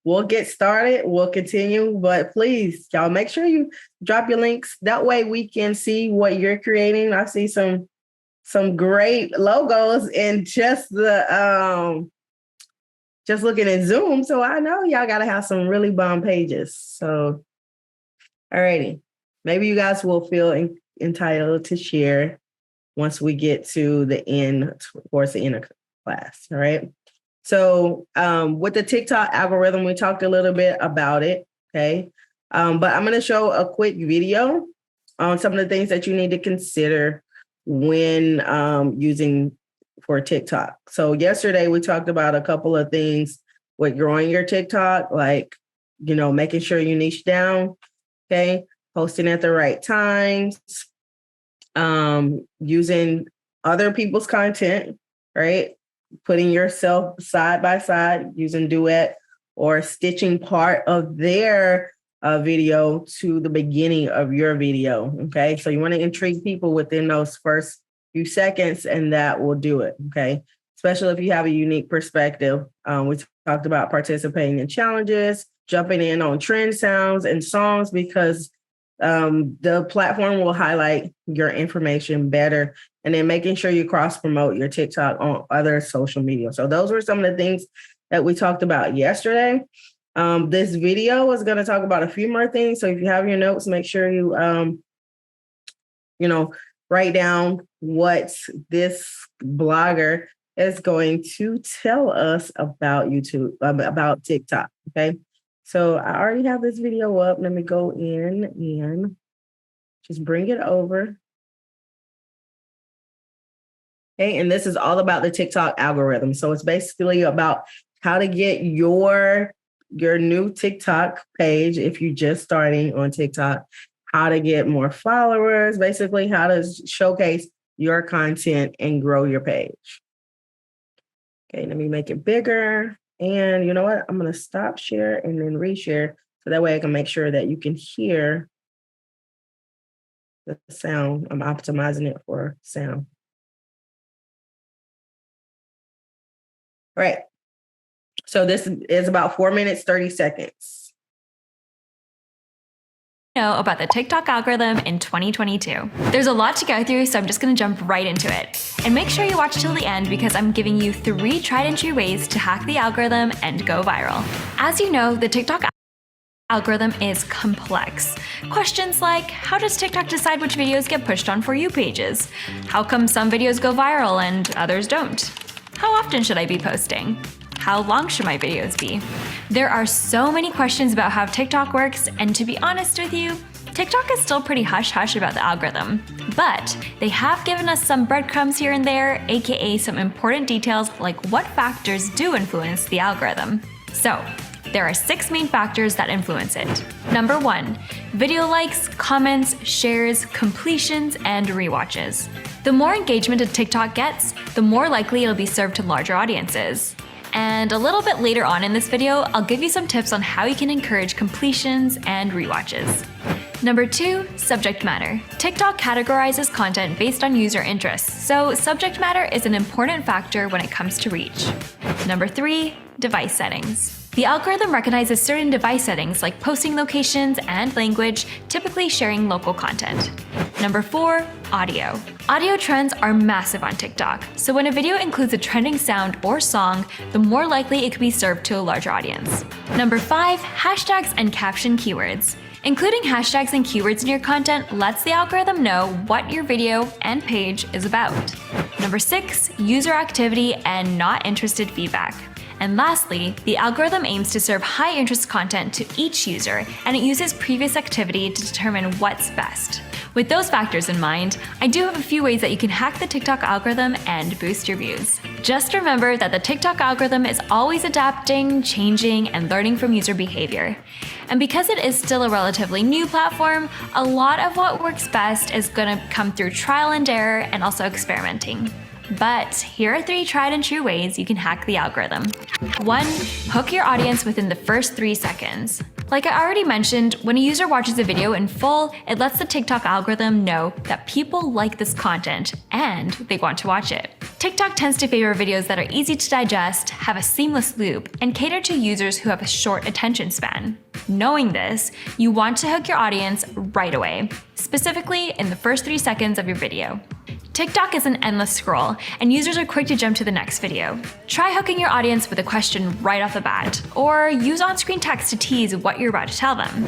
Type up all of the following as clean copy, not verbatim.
we'll get started. We'll continue, but please, y'all, make sure you drop your links. That way we can see what you're creating. I see some great logos in just the just looking at Zoom. So I know y'all got to have some really bomb pages. So, alrighty. Maybe you guys will feel entitled to share once we get to the end, towards the end of class. All right. So with the TikTok algorithm, we talked a little bit about it. Okay. But I'm going to show a quick video on some of the things that you need to consider when using for TikTok. So yesterday we talked about a couple of things with growing your TikTok, like, making sure you niche down. Okay. Posting at the right times, using other people's content, right? Putting yourself side by side, using Duet or stitching part of their video to the beginning of your video. Okay. So you want to intrigue people within those first few seconds, and that will do it. Okay. Especially if you have a unique perspective. We talked about participating in challenges, jumping in on trend sounds and songs, because the platform will highlight your information better, and then making sure you cross promote your TikTok on other social media. So those were some of the things that we talked about yesterday. This video is going to talk about a few more things. So if you have your notes, make sure you, write down what this blogger is going to tell us about YouTube, about TikTok. Okay. So I already have this video up. Let me go in and just bring it over. Okay, and this is all about the TikTok algorithm. So it's basically about how to get your new TikTok page, if you're just starting on TikTok, how to get more followers, basically how to showcase your content and grow your page. Okay, let me make it bigger. And you know what? I'm going to stop share and then reshare, so that way I can make sure that you can hear the sound. I'm optimizing it for sound. All right. So this is about 4 minutes, 30 seconds. Know about the TikTok algorithm in 2022. There's a lot to go through, so I'm just gonna jump right into it. And make sure you watch till the end, because I'm giving you 3 tried and true ways to hack the algorithm and go viral. As you know, the TikTok algorithm is complex. Questions like, how does TikTok decide which videos get pushed on For You pages? How come some videos go viral and others don't? How often should I be posting? How long should my videos be? There are so many questions about how TikTok works, and to be honest with you, TikTok is still pretty hush-hush about the algorithm. But they have given us some breadcrumbs here and there, aka some important details like what factors do influence the algorithm. So, there are 6 main factors that influence it. Number 1, video likes, comments, shares, completions, and rewatches. The more engagement a TikTok gets, the more likely it'll be served to larger audiences. And a little bit later on in this video, I'll give you some tips on how you can encourage completions and rewatches. Number 2, subject matter. TikTok categorizes content based on user interests, so subject matter is an important factor when it comes to reach. Number 3, device settings. The algorithm recognizes certain device settings like posting locations and language, typically sharing local content. Number 4, audio. Audio trends are massive on TikTok, so when a video includes a trending sound or song, the more likely it could be served to a larger audience. Number 5, hashtags and caption keywords. Including hashtags and keywords in your content lets the algorithm know what your video and page is about. Number 6, user activity and not interested feedback. And lastly, the algorithm aims to serve high-interest content to each user, and it uses previous activity to determine what's best. With those factors in mind, I do have a few ways that you can hack the TikTok algorithm and boost your views. Just remember that the TikTok algorithm is always adapting, changing, and learning from user behavior. And because it is still a relatively new platform, a lot of what works best is going to come through trial and error and also experimenting. But here are 3 tried and true ways you can hack the algorithm. 1. Hook your audience within the first 3 seconds. Like I already mentioned, when a user watches a video in full, it lets the TikTok algorithm know that people like this content and they want to watch it. TikTok tends to favor videos that are easy to digest, have a seamless loop, and cater to users who have a short attention span. Knowing this, you want to hook your audience right away, specifically in the first 3 seconds of your video. TikTok is an endless scroll, and users are quick to jump to the next video. Try hooking your audience with a question right off the bat, or use on-screen text to tease what you're about to tell them.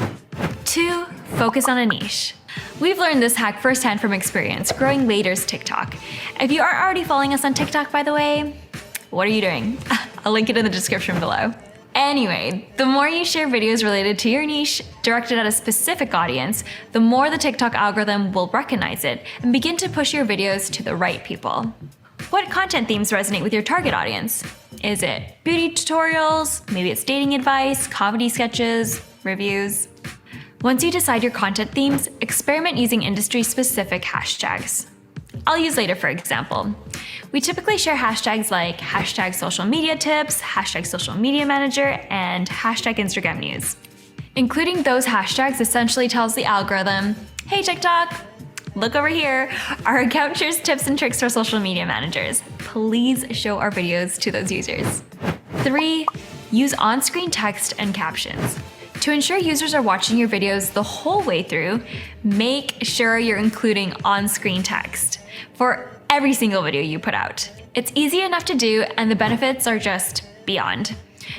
2. Focus on a niche. We've learned this hack firsthand from experience growing Later's TikTok. If you aren't already following us on TikTok, by the way, what are you doing? I'll link it in the description below. Anyway, the more you share videos related to your niche, directed at a specific audience, the more the TikTok algorithm will recognize it and begin to push your videos to the right people. What content themes resonate with your target audience? Is it beauty tutorials? Maybe it's dating advice, comedy sketches, reviews? Once you decide your content themes, experiment using industry-specific hashtags. I'll use Later for example. We typically share hashtags like hashtag social media tips, hashtag social media manager, and hashtag Instagram news. Including those hashtags essentially tells the algorithm, hey TikTok, look over here, our account shares tips and tricks for social media managers. Please show our videos to those users. 3. Use on-screen text and captions. To ensure users are watching your videos the whole way through, make sure you're including on-screen text for every single video you put out. It's easy enough to do, and the benefits are just beyond.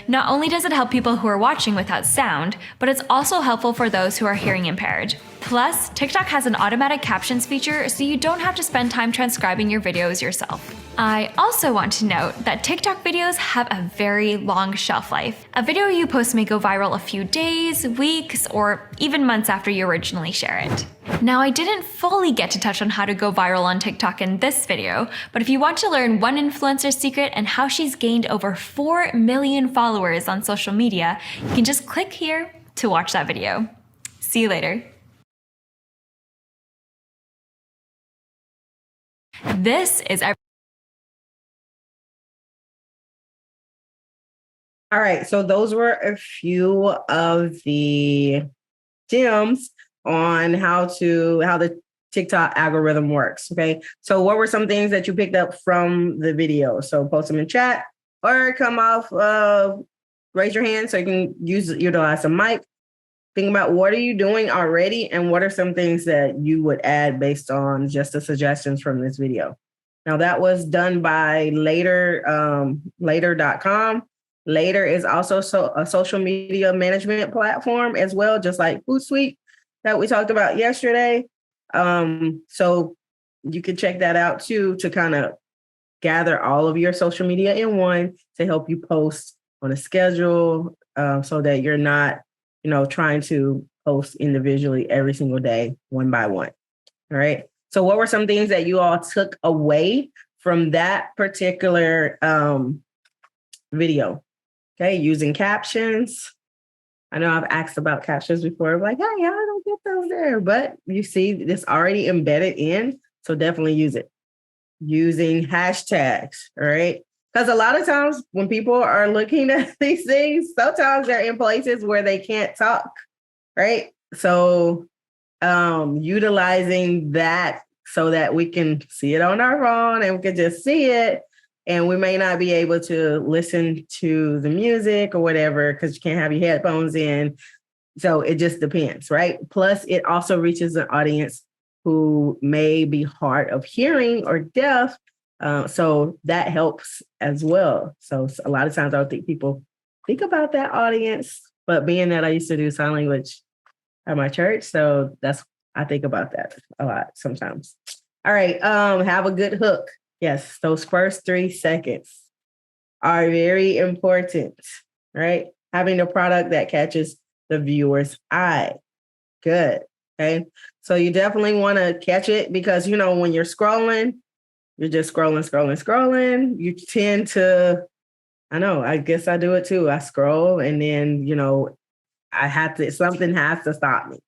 Not only does it help people who are watching without sound, but it's also helpful for those who are hearing impaired. Plus, TikTok has an automatic captions feature, so you don't have to spend time transcribing your videos yourself. I also want to note that TikTok videos have a very long shelf life. A video you post may go viral a few days, weeks, or even months after you originally share it. Now, I didn't fully get to touch on how to go viral on TikTok in this video, but if you want to learn one influencer's secret and how she's gained over 4 million followers on social media, you can just click here to watch that video. See you later. This is All right, so those were a few of the gems on how the TikTok algorithm works. Okay, so what were some things that you picked up from the video? So post them in chat or come off, raise your hand so you can utilize a mic. Think about what are you doing already and what are some things that you would add based on just the suggestions from this video. Now that was done by Later.com. Later is also a social media management platform as well, just like Hootsuite that we talked about yesterday. So you can check that out too, to kind of gather all of your social media in one to help you post on a schedule, so that you're not, trying to post individually every single day, one by one. All right. So what were some things that you all took away from that particular video? Okay, using captions. I know I've asked about captions before. I'm like, hey, I don't get those there. But you see this already embedded in, so definitely use it. Using hashtags, all right? Because a lot of times when people are looking at these things, sometimes they're in places where they can't talk, right? So utilizing that so that we can see it on our phone and we can just see it. And we may not be able to listen to the music or whatever because you can't have your headphones in. So it just depends, right? Plus, it also reaches an audience who may be hard of hearing or deaf. So that helps as well. So a lot of times I don't think people think about that audience, but being that I used to do sign language at my church, so I think about that a lot sometimes. All right, have a good hook. Yes, those first 3 seconds are very important, right? Having a product that catches the viewer's eye. Good, okay? So you definitely want to catch it because, when you're scrolling, you're just scrolling. You tend to, I guess I do it too. I scroll and then, something has to stop me.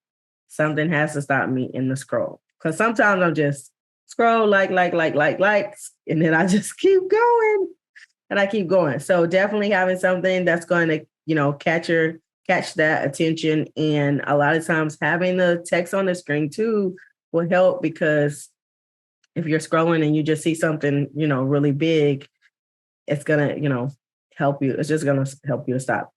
Something has to stop me in the scroll because sometimes I'm just scroll, likes, and then I just keep going and I keep going. So definitely having something that's going to, catch that attention. And a lot of times having the text on the screen too will help, because if you're scrolling and you just see something, really big, it's gonna, help you. It's just gonna help you to stop.